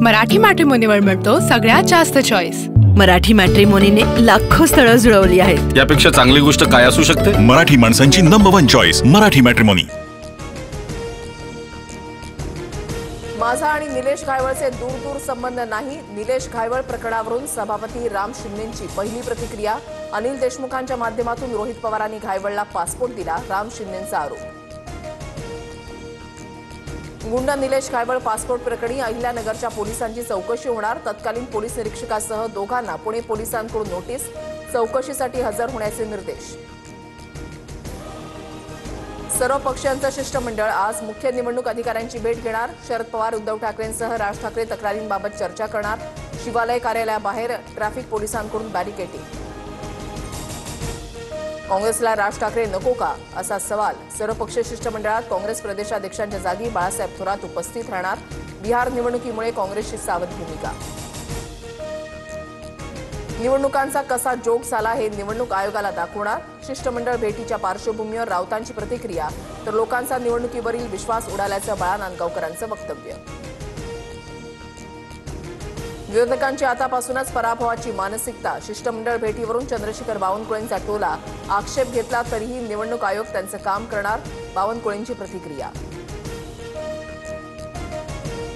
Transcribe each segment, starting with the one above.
मराठी मॅट्रिमोनीवर मिळतो सगळ्यात जास्त चॉईस। मराठी मॅट्रिमोनीने लाखो स्थळं जुळवली आहेत। यापेक्षा चांगली गोष्ट काय असू शकते? मराठी माणसांची नंबर 1 चॉईस मराठी मॅट्रिमोनी। माझा आणि निलेश घायवळचे दूर संबंध नाही। निलेश घायवळ प्रकरणावरून सभापती राम शिंदेंची पहिली प्रतिक्रिया। अनिल देशमुखांच्या माध्यमातून रोहित पवारांनी घायवळला पासपोर्ट दिला, राम शिंदेंचा आरोप। गुंड निलेश घायवळ पासपोर्ट प्रकरणी अहिल्यानगरच्या पोलिसांची चौकशी होणार। तत्कालीन पोलीस निरीक्षकासह दोघांना पुणे पोलिसांकडून नोटीस, चौकशीसाठी हजर होण्याचे निर्देश। सर्व पक्षांचं शिष्टमंडळ आज मुख्य निवडणूक अधिकाऱ्यांची भेट घेणार। शरद पवार, उद्धव ठाकरेंसह राज ठाकरे तक्रारींबाबत चर्चा करणार। शिवालय कार्यालयाबाहेर ट्रॅफिक पोलिसांकडून बॅरिकेडिंग। काँग्रेसला राज ठाकरे नको का, असा सवाल। सर्वपक्षीय शिष्टमंडळात काँग्रेस प्रदेशाध्यक्षांच्या जागी बाळासाहेब थोरात उपस्थित राहणार। बिहार निवडणुकीमुळे काँग्रेसची सावध भूमिका। निवडणुकांचा कसा जोग झाला हे निवडणूक आयोगाला दाखवणार। शिष्टमंडळ भेटीच्या पार्श्वभूमीवर राऊतांची प्रतिक्रिया, तर लोकांचा निवडणुकीवरील विश्वास उडाल्याचं बाळा नांदगावकरांचं वक्तव्य। विरोधकांची आतापासूनच पराभवाची मानसिकता। शिष्टमंडळ भेटीवरून चंद्रशेखर बावनकुळेंचा टोला, आक्षेप घेतला तरीही निवडणूक आयोग त्यांचं काम करणार, बावनकुळेंची प्रतिक्रिया।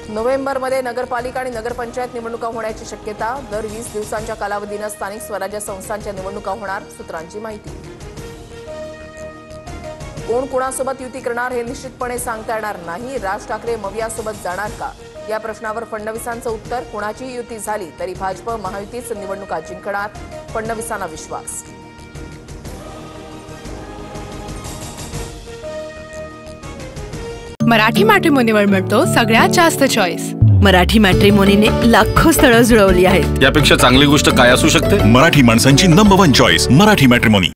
नोव्हेंबरमध्ये नगरपालिका आणि नगरपंचायत निवडणुका होण्याची शक्यता। दर 20 दिवसांच्या कालावधीनं स्थानिक स्वराज्य संस्थांच्या निवडणुका होणार, सूत्रांची माहिती। कोण कोणासोबत युती करणार हे निश्चितपणे सांगता येणार नाही। राज ठाकरे मवियासोबत जाणार का, या प्रश्नावर फडणवीसांचं उत्तर, कोणाची युती झाली तरी भाजप महायुतीच निवडणुका जिंकणार, फडणवीसांना विश्वास। मराठी मॅट्रिमोनीवर मिळतो सगळ्यात जास्त चॉईस। मराठी मॅट्रिमोनीने लाखो स्थळं जुळवली आहेत। यापेक्षा चांगली गोष्ट काय असू शकते? मराठी माणसांची नंबर 1 चॉईस मराठी मॅट्रिमोनी।